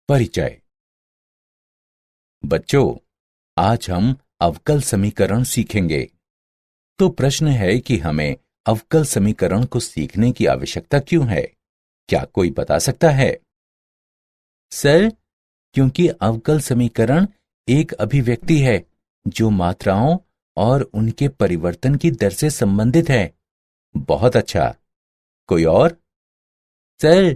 परिचय। बच्चों, आज हम अवकल समीकरण सीखेंगे। तो प्रश्न है कि हमें अवकल समीकरण को सीखने की आवश्यकता क्यों है? क्या कोई बता सकता है? सर, क्योंकि अवकल समीकरण एक अभिव्यक्ति है जो मात्राओं और उनके परिवर्तन की दर से संबंधित है। बहुत अच्छा। कोई और? सर,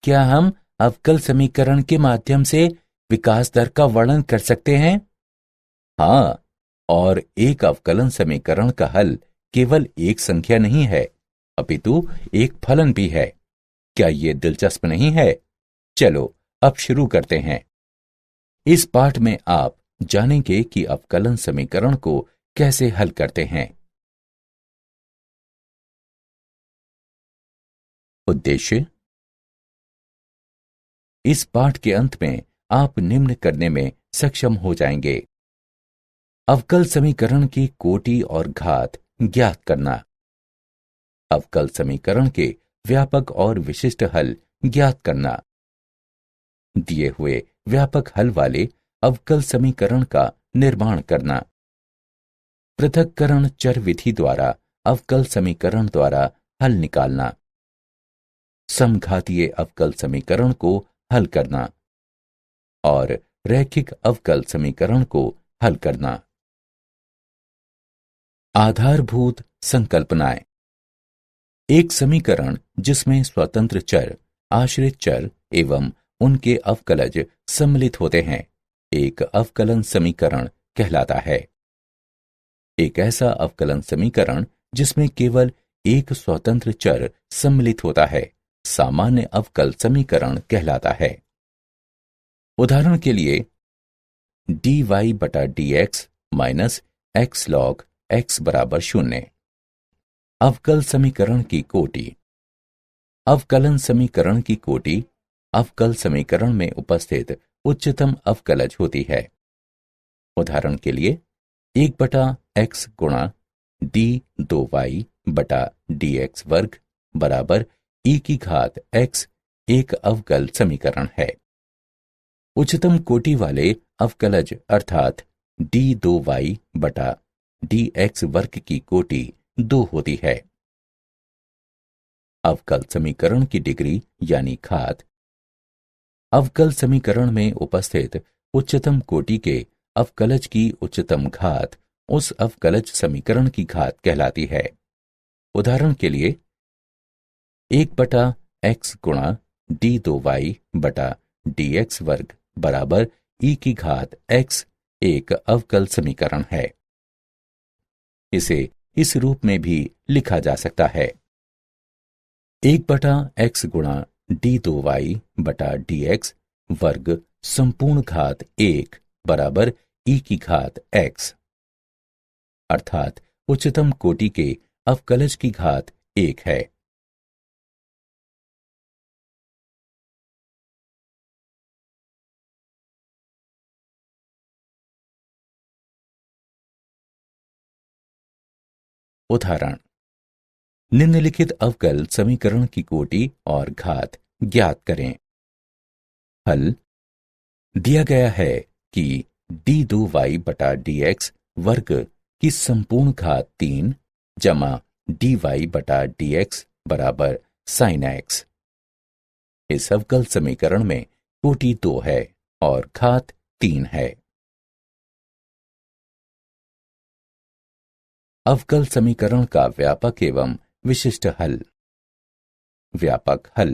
क्या हम अवकल समीकरण के माध्यम से विकास दर का वर्णन कर सकते हैं? हाँ, और एक अवकलन समीकरण का हल केवल एक संख्या नहीं है, अपितु एक फलन भी है। क्या ये दिलचस्प नहीं है? चलो अब शुरू करते हैं। इस पाठ में आप जानेंगे कि अवकलन समीकरण को कैसे हल करते हैं। उद्देश्य। इस पाठ के अंत में आप निम्न करने में सक्षम हो जाएंगे। अवकल समीकरण की कोटि और घात ज्ञात करना। अवकल समीकरण के व्यापक और विशिष्ट हल ज्ञात करना। दिए हुए व्यापक हल वाले अवकल समीकरण का निर्माण करना। पृथक्करण चर विधि द्वारा अवकल समीकरण द्वारा हल निकालना। समघातीय अवकल समीकरण को हल करना और रैखिक अवकल समीकरण को हल करना। आधारभूत संकल्पनाएं। एक समीकरण जिसमें स्वतंत्र चर, आश्रित चर एवं उनके अवकलज सम्मिलित होते हैं, एक अवकलन समीकरण कहलाता है। एक ऐसा अवकलन समीकरण जिसमें केवल एक स्वतंत्र चर सम्मिलित होता है, सामान्य अवकल समीकरण कहलाता है। उदाहरण के लिए dy बटा dx minus x log x बराबर 0। अवकल समीकरण की कोटि। अवकलन समीकरण की कोटि अवकल समीकरण में उपस्थित उच्चतम अवकलज होती है। उदाहरण के लिए 1 बटा x गुणा d2y बटा dx वर्ग बराबर e की घात x एक अवकल समीकरण है। उच्चतम कोटि वाले अवकलज अर्थात d2y बटा dx वर्ग की कोटि 2 होती है। अवकल समीकरण की डिग्री यानी घात। अवकल समीकरण में उपस्थित उच्चतम कोटि के अवकलज की उच्चतम घात उस अवकलज समीकरण की घात कहलाती है। उदाहरण के लिए 1 बटा x गुणा d2y बटा dx वर्ग बराबर e की घात x एक अवकल समीकरण है। इसे इस रूप में भी लिखा जा सकता है। 1 बटा x गुणा d2y बटा dx वर्ग संपूर्ण घात 1 बराबर e की घात x, अर्थात उच्चतम कोटि के अवकलज की घात 1 है। उदाहरण। निम्नलिखित अवकल समीकरण की कोटि और घात ज्ञात करें। हल। दिया गया है कि d2y बटा dx वर्ग की संपूर्ण घात 3 जमा dy बटा dx बराबर sin x। इस अवकल समीकरण में कोटि 2 है और घात 3 है। अवकल समीकरण का व्यापक एवं विशिष्ट हल। व्यापक हल।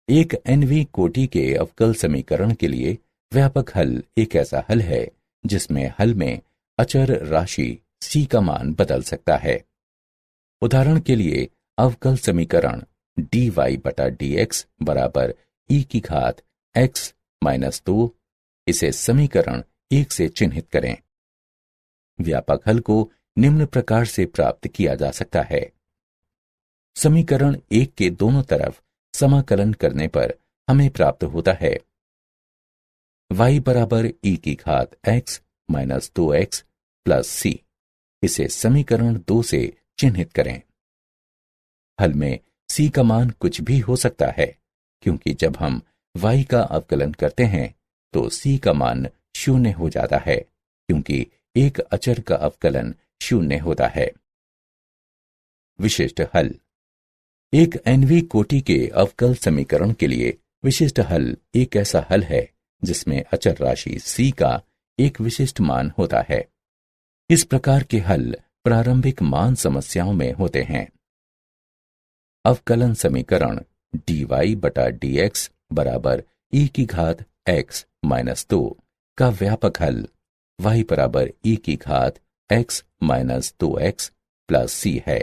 एक nवीं कोटि के अवकल समीकरण के लिए व्यापक हल एक ऐसा हल है जिसमें हल में अचर राशि c का मान बदल सकता है। उदाहरण के लिए अवकल समीकरण dy बटा dx बराबर e की घात x माइनस 2, इसे समीकरण 1 से चिन्हित करें। व्यापक हल को निम्न प्रकार से प्राप्त किया जा सकता है। समीकरण 1 के दोनों तरफ समाकलन करने पर हमें प्राप्त होता है y बराबर e की घात x minus 2x plus c। इसे समीकरण 2 से चिन्हित करें। हल में c का मान कुछ भी हो सकता है, क्योंकि जब हम y का अवकलन करते हैं तो c का मान 0 हो जाता है, क्योंकि एक अचर का अवकलन 0 होता है। विशिष्ट हल। एक nवीं कोटि के अवकल समीकरण के लिए विशिष्ट हल एक ऐसा हल है जिसमें अचर राशि c का एक विशिष्ट मान होता है। इस प्रकार के हल प्रारंभिक मान समस्याओं में होते हैं। अवकलन समीकरण dy बटा dx बराबर e की घात x माइनस 2 का व्यापक हल y बराबर e की घात x minus 2x plus c है।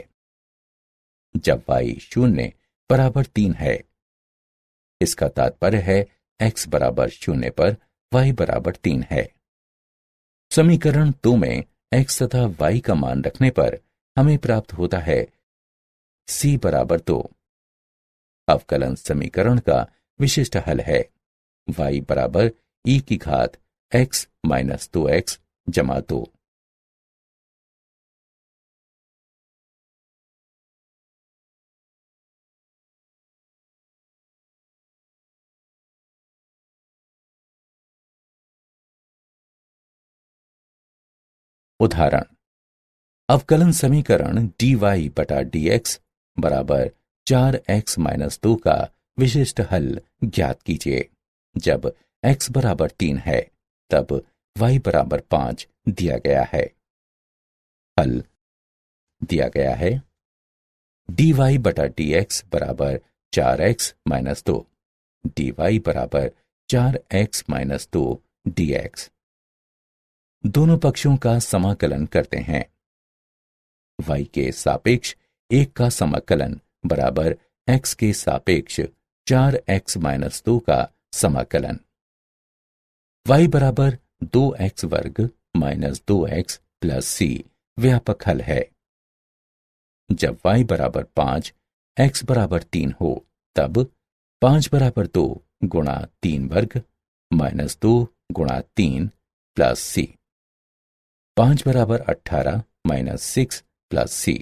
जब y 0 बराबर 3 है, इसका तात्पर्य है x बराबर 0 पर y बराबर 3 है। समीकरण 2 में x तथा y का मान रखने पर हमें प्राप्त होता है c बराबर 2। अवकलन समीकरण का विशिष्ट हल है y बराबर e की घात x माइनस 2x जमा 2। उदाहरण। अवकलन समीकरण dy बटा dx बराबर 4x माइनस 2 का विशिष्ट हल ज्ञात कीजिए। जब x बराबर 3 है तब y बराबर 5 दिया गया है। हल दिया गया है dy बटा dx बराबर 4x माइनस 2, dy बराबर 4x माइनस 2 dx। दोनों पक्षों का समाकलन करते हैं। y के सापेक्ष 1 का समाकलन बराबर x के सापेक्ष 4x माइनस 2 का समाकलन। y बराबर 2x वर्ग माइनस 2x प्लस c व्यापक हल है। जब y बराबर 5, x बराबर 3 हो तब 5 बराबर 2 गुणा 3 वर्ग माइनस 2 गुणा 3 प्लस c। 5 बराबर 18 माइनस 6 प्लस c।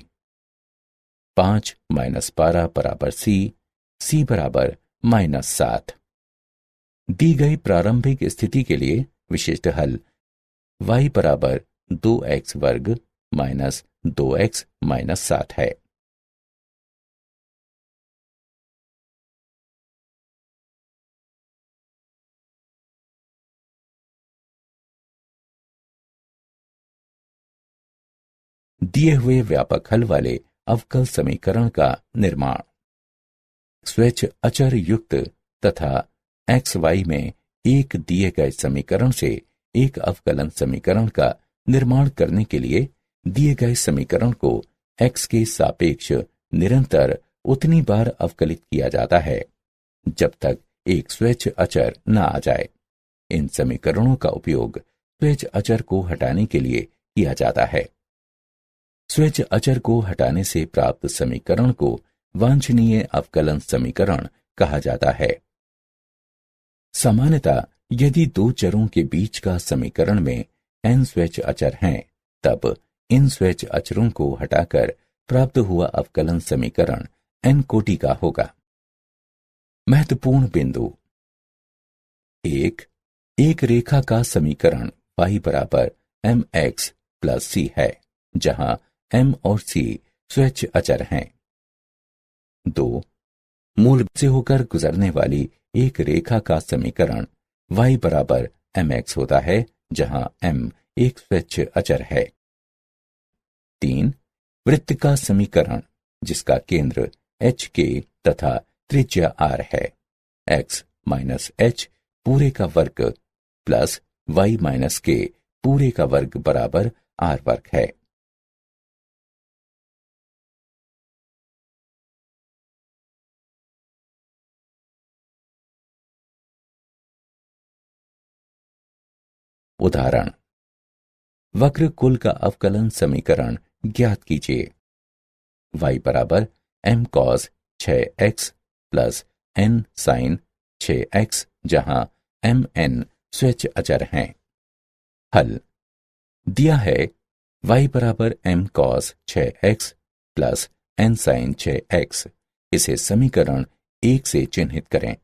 5 माइनस 12 बराबर c बराबर माइनस 7। दी गई प्रारंभिक स्थिति के लिए विशिष्ट हल y बराबर 2x वर्ग माइनस 2x माइनस 7 है। दिए हुए व्यापक हल वाले अवकल समीकरण का निर्माण। स्वेच्छ अचर युक्त तथा xy में एक दिए गए समीकरण से एक अवकलन समीकरण का निर्माण करने के लिए दिए गए समीकरण को x के सापेक्ष निरंतर उतनी बार अवकलित किया जाता है जब तक एक स्वेच्छ अचर न आ जाए। इन समीकरणों का उपयोग स्वेच्छ अचर को हटाने के लिए किया जाता है। स्वेच्छ अचर को हटाने से प्राप्त समीकरण को वांछनीय अवकलन समीकरण कहा जाता है। सामान्यतः यदि दो चरों के बीच का समीकरण में n स्वेच्छ अचर हैं, तब इन स्वेच्छ अचरों को हटाकर प्राप्त हुआ अवकलन समीकरण n कोटि का होगा। महत्वपूर्ण बिंदु। एक रेखा का समीकरण y बराबर mx प्लस c है, जहां m और c स्वेच्छ अचर हैं। 2 मूल से होकर गुजरने वाली एक रेखा का समीकरण y बराबर mx होता है, जहां m एक स्वेच्छ अचर है। 3 वृत्त का समीकरण जिसका केंद्र h k तथा त्रिज्या r है, x माइनस h पूरे का वर्ग प्लस y माइनस k पूरे का वर्ग बराबर r वर्ग है। उदाहरण। वक्र कुल का अवकलन समीकरण ज्ञात कीजिए। y बराबर m cos 6x plus n sin 6x, जहां m n स्वेच्छ अचर हैं। हल दिया है y बराबर m cos 6x plus n sin 6x। इसे समीकरण 1 से चिन्हित करें।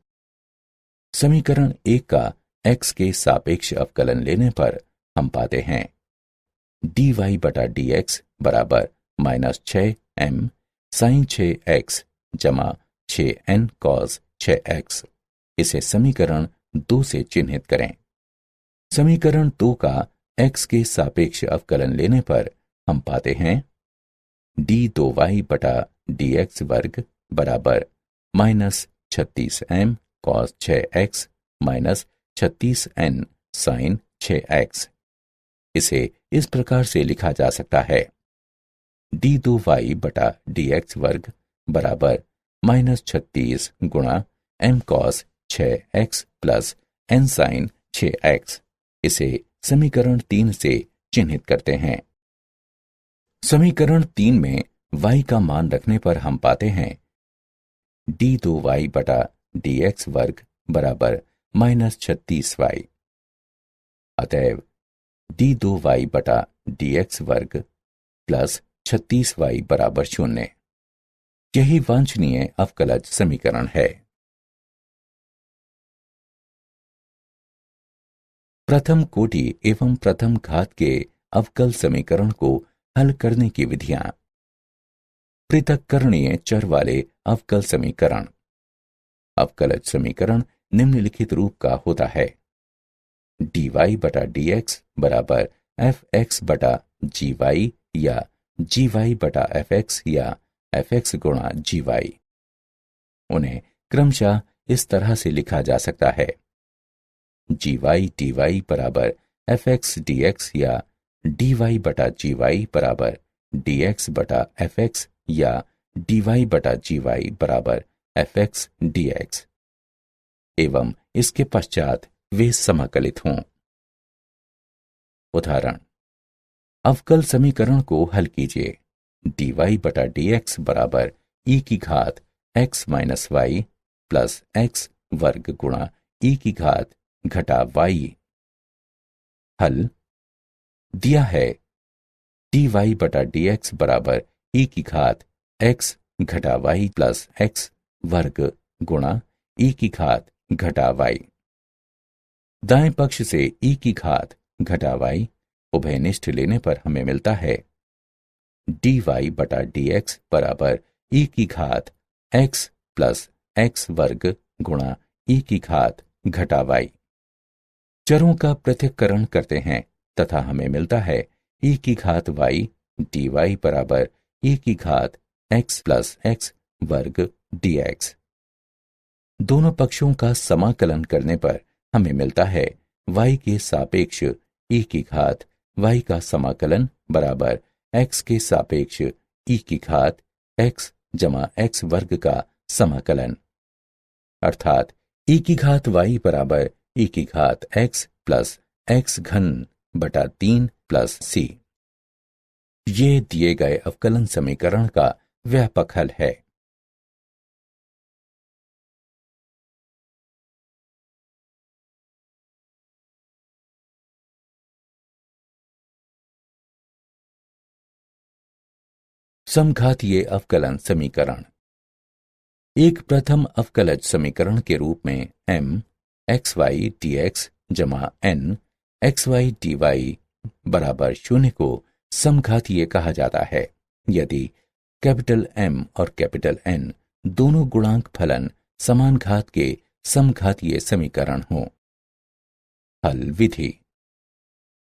समीकरण 1 का x के सापेक्ष अवकलन लेने पर हम पाते हैं dy बटा dx बराबर -6m sin 6x जमा 6n cos 6x। इसे समीकरण 2 से चिन्हित करें। समीकरण 2 का x के सापेक्ष अवकलन लेने पर हम पाते हैं d2y बटा dx वर्ग बराबर -36m cos 6x -36n sin 6x। इसे इस प्रकार से लिखा जा सकता है d2y बटा dx वर्ग बराबर -36 गुणा m cos 6x plus n sin 6x। इसे समीकरण 3 से चिन्हित करते हैं। समीकरण 3 में y का मान रखने पर हम पाते हैं d2y बटा dx वर्ग बराबर -36y। अतएव d2y बटा dx वर्ग प्लस 36y बराबर 0। यही वांछनीय अवकलज समीकरण है। प्रथम कोटि एवं प्रथम घात के अवकल समीकरण को हल करने की विधियां। पृथक्करणीय चर वाले अवकल समीकरण। अवकलज समीकरण निम्नलिखित रूप का होता है dy बटा dx बराबर fx बटा gy या gy बटा fx या fx गुणा gy। उन्हें क्रमशः इस तरह से लिखा जा सकता है gy dy बराबर fx dx या dy बटा gy बराबर dx बटा fx या dy बटा gy बराबर fx dx एवं इसके पश्चात वे समाकलित हों। उदाहरण, अवकल समीकरण को हल कीजिए। dy बटा dx बराबर e की घात x minus y plus x वर्ग गुणा e की घात घटा y। हल दिया है dy बटा dx बराबर e की घात x घटा y प्लस x वर्ग गुणा e की घात घटा y। दाएं पक्ष से e की घात घटा y उभयनिष्ठ लेने पर हमें मिलता है dy बटा dx बराबर e की घात x प्लस x वर्ग गुणा e की घात घटा y। चरों का पृथक्करण करते हैं तथा हमें मिलता है e की घात y dy बराबर e की घात x प्लस x वर्ग dx। दोनों पक्षों का समाकलन करने पर हमें मिलता है y के सापेक्ष e की घात y का समाकलन बराबर x के सापेक्ष e की घात x जमा x वर्ग का समाकलन, अर्थात e की घात y बराबर e की घात x प्लस x घन बटा 3 प्लस c। ये दिए गए अवकलन समीकरण का व्यापक हल है। समघातीय अवकलन समीकरण। एक प्रथम अवकलज समीकरण के रूप में m xy dx जमा n xy dy बराबर 0 को समघातीय कहा जाता है यदि कैपिटल M और कैपिटल N दोनों गुणांक फलन समान घात के समघातीय समीकरण हों। हल विधि।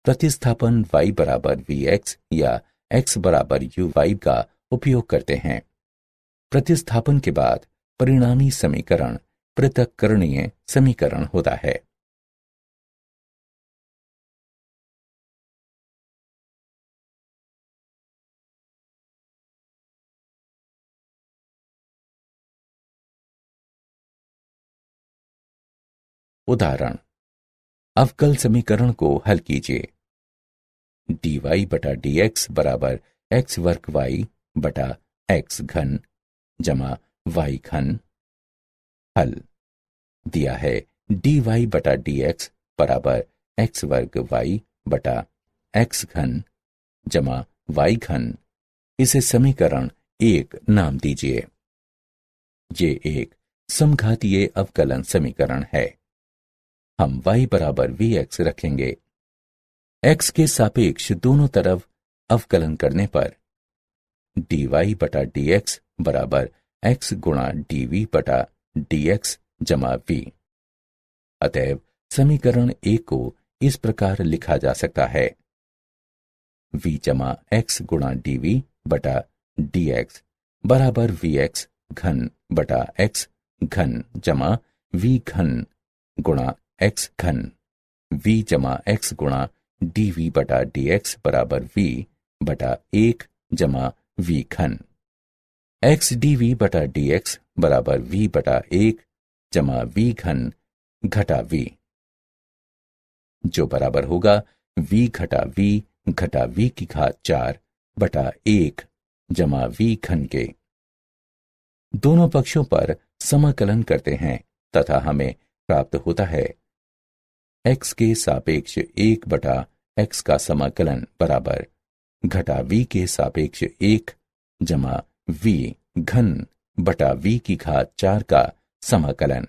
प्रतिस्थापन y बराबर vx या x बराबर uy का उपयोग करते हैं। प्रतिस्थापन के बाद परिणामी समीकरण पृथक्करणीय समीकरण होता है। उदाहरण, अवकल समीकरण को हल कीजिए। dy बटा dx बराबर x वर्ग y बटा x घन जमा y घन। हल दिया है dy बटा dx बराबर x वर्ग y बटा x घन जमा y घन। इसे समीकरण 1 नाम दीजिए। ये एक समघातीय अवकलन समीकरण है। हम y बराबर vx रखेंगे। x के सापेक्ष दोनों तरफ अवकलन करने पर dy बटा dx बराबर x गुणा dv बटा dx जमा v। अतएव समीकरण 1 को इस प्रकार लिखा जा सकता है, v जमा x गुणा dv बटा dx बराबर vx घन बटा x घन जमा v घन गुणा x घन, v जमा x गुणा dv बटा dx बराबर v बटा 1 जमा v घन, x dv बटा dx बराबर v बटा 1 जमा v घन घटा v, जो बराबर होगा v घटा v की घात 4 बटा 1 जमा v घन के। दोनों पक्षों पर समाकलन करते हैं तथा हमें प्राप्त होता है x के सापेक्ष 1 बटा x का समाकलन बराबर घटा v के सापेक्ष 1 जमा v घन बटा v की घात 4 का समाकलन।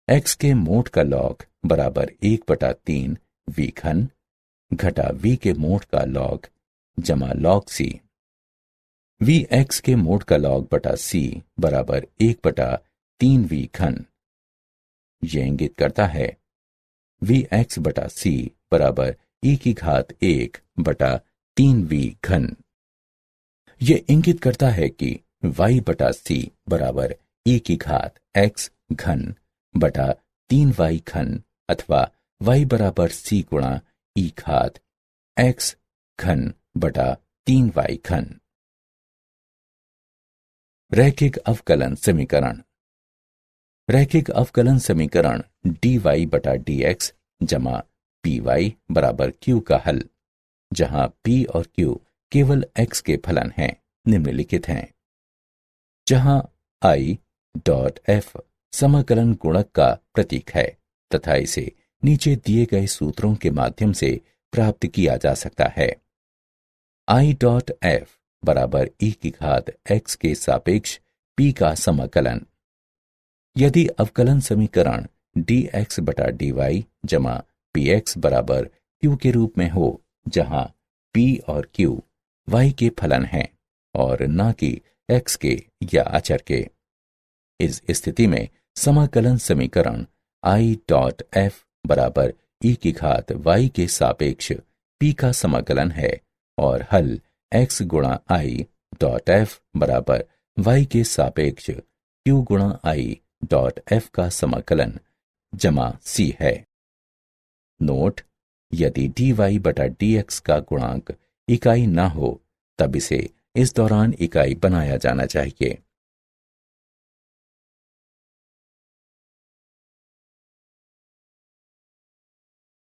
x के मोड का लॉग बराबर 1 बटा 3 v घन घटा v के मोड का लॉग जमा लॉग c। v x के मोड का लॉग बटा c बराबर 1 बटा 3 v घन। यह इंगित करता है v x बटा c बराबर e की घात 1 बटा 3 v घन। यह इंगित करता है कि y बटा c बराबर e की घात x घन बटा 3 y घन अथवा y बराबर c गुणा e घात x घन बटा 3 y घन। रैखिक अवकलन समीकरण। रैखिक अवकलन समीकरण dy बटा dx जमा py बराबर q का हल, जहां p और q केवल x के फलन हैं, निम्नलिखित हैं। जहां i डॉट f समाकलन गुणक का प्रतीक है तथा इसे नीचे दिए गए सूत्रों के माध्यम से प्राप्त किया जा सकता है। i डॉट f बराबर e की घात x के सापेक्ष p का समाकलन। यदि अवकलन समीकरण dx बटा dy जमा px बराबर q के रूप में हो, जहां p और q y के फलन हैं और न कि x के या अचर के, इस स्थिति में समाकलन समीकरण i डॉट f बराबर e की घात y के सापेक्ष p का समाकलन है और हल x गुणा i डॉट f बराबर y के सापेक्ष q गुणा i डॉट f का समाकलन जमा c है। नोट: यदि dy बटा dx का गुणांक इकाई न हो तब इसे इस दौरान इकाई बनाया जाना चाहिए।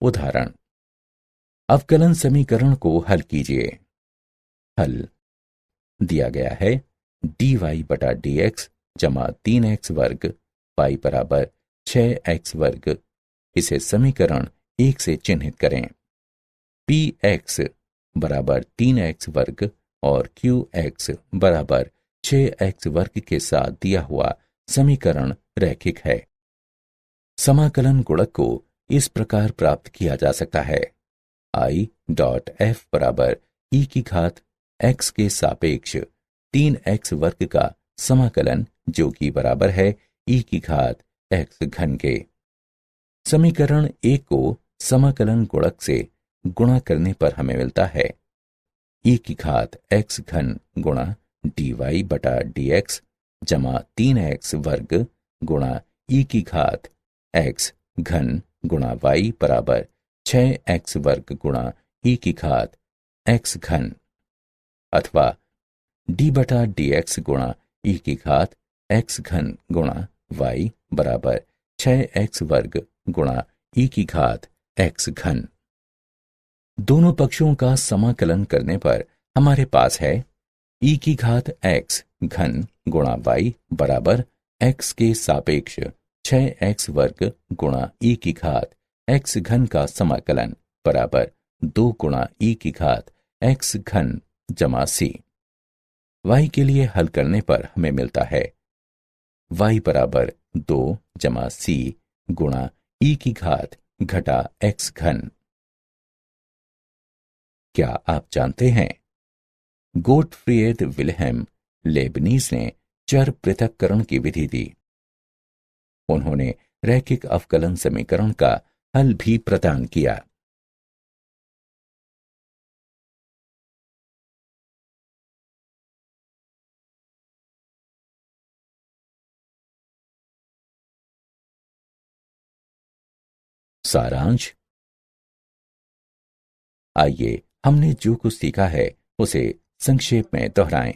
उदाहरण: अवकलन समीकरण को हल कीजिए। हल दिया गया है dy बटा dx जमा 3x वर्ग y बराबर 6x वर्ग। इसे समीकरण 1 से चिन्हित करें। px बराबर 3x वर्ग और qx बराबर 6x वर्ग के साथ दिया हुआ समीकरण रैखिक है। समाकलन गुणक को इस प्रकार प्राप्त किया जा सकता है, i डॉट f बराबर e की घात x के सापेक्ष 3x वर्ग का समाकलन, जो कि बराबर है e की घात x घन के। समीकरण 1 को समाकलन गुणक से गुणा करने पर हमें मिलता है e की घात x घन गुणा dy बटा dx जमा 3x वर्ग गुणा e की घात x घन गुणा y बराबर 6x वर्ग गुणा e की घात x घन, अथवा d बटा dx गुणा e की घात x घन गुणा y बराबर 6x वर्ग गुणा e की घात x घन। दोनों पक्षों का समाकलन करने पर हमारे पास है e की घात x घन गुणा y बराबर x के सापेक्ष 6x वर्ग गुणा e की घात x घन का समाकलन बराबर 2 गुणा e की घात x घन जमा c। y के लिए हल करने पर हमें मिलता है y बराबर 2 जमा c गुणा ई की घात घटा एक्स घन। क्या आप जानते हैं, गोटफ्रीड विल्हेम लेबनीज ने चर पृथक्करण की विधि दी। उन्होंने रैखिक अवकलन समीकरण का हल भी प्रदान किया। सारांश। आइए हमने जो कुछ सीखा है उसे संक्षेप में दोहराएं।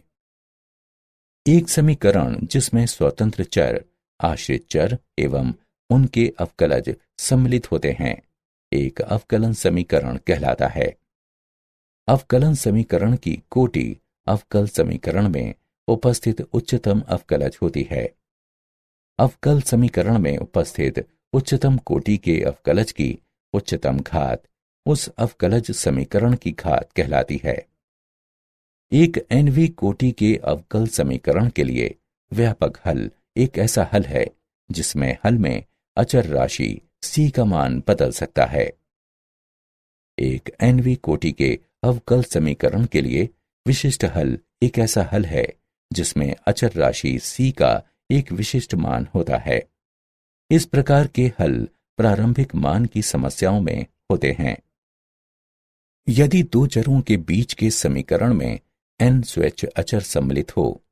एक समीकरण जिसमें स्वतंत्र चर, आश्रित चर एवं उनके अवकलज सम्मिलित होते हैं, एक अवकलन समीकरण कहलाता है। अवकलन समीकरण की कोटि अवकल समीकरण में उपस्थित उच्चतम अवकलज होती है। अवकल समीकरण में उपस्थित उच्चतम कोटि के अवकलज की उच्चतम घात उस अवकलज समीकरण की घात कहलाती है। एक nवीं कोटि के अवकल समीकरण के लिए व्यापक हल एक ऐसा हल है जिसमें हल में अचर राशि c का मान बदल सकता है। एक nवीं कोटि के अवकल समीकरण के लिए विशिष्ट हल एक ऐसा हल है जिसमें अचर राशि c का एक विशिष्ट मान होता है। इस प्रकार के हल प्रारंभिक मान की समस्याओं में होते हैं। यदि दो चरों के बीच के समीकरण में n स्वैच्छ अचर सम्मिलित हो,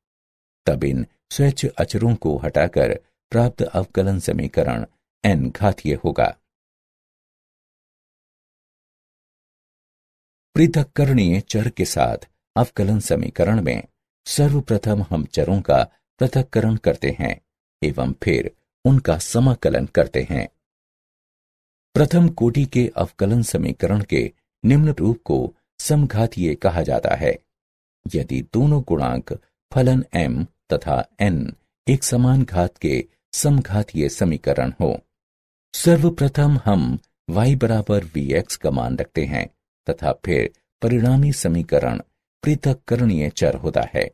तब इन स्वैच्छ अचरों को हटाकर प्राप्त अवकलन समीकरण n घातीय होगा। पृथक्करणीय चर के साथ अवकलन समीकरण में सर्वप्रथम हम चरों का पृथक्करण करते हैं एवं फिर उनका समाकलन करते हैं। प्रथम कोटि के अवकलन समीकरण के निम्न रूप को समघातीय कहा जाता है यदि दोनों गुणांक फलन m तथा n एक समान घात के समघातीय समीकरण हो। सर्वप्रथम हम y बराबर vx का मान रखते हैं तथा फिर परिणामी समीकरण पृथक्करणीय चर होता है।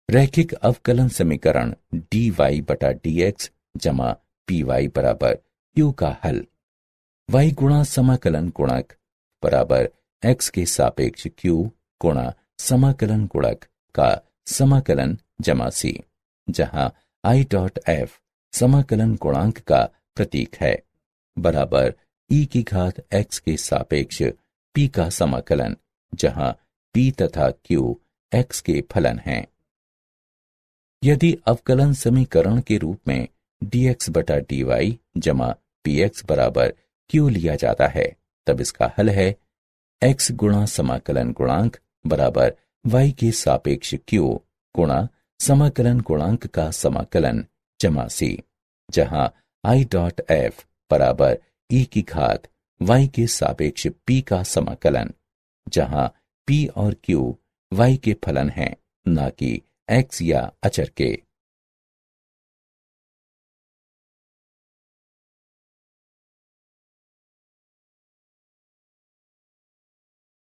रैखिक अवकलन समीकरण dy बटा dx जमा py बराबर q का हल y गुणा समाकलन गुणक बराबर x के सापेक्ष q गुणा समाकलन गुणक का समाकलन जमा c, जहां i डॉट f समाकलन गुणांक का प्रतीक है, बराबर e की घात x के सापेक्ष p का समाकलन, जहां p तथा q x के फलन हैं। यदि अवकलन समीकरण के रूप में dx बटा dy जमा px बराबर q लिया जाता है, तब इसका हल है x गुणा समाकलन गुणांक बराबर y के सापेक्ष q गुणा समाकलन गुणांक का समाकलन जमा c, जहां i डॉट f बराबर e की घात y के सापेक्ष p का समाकलन, जहां p और q y के फलन हैं, न कि x या अचर के।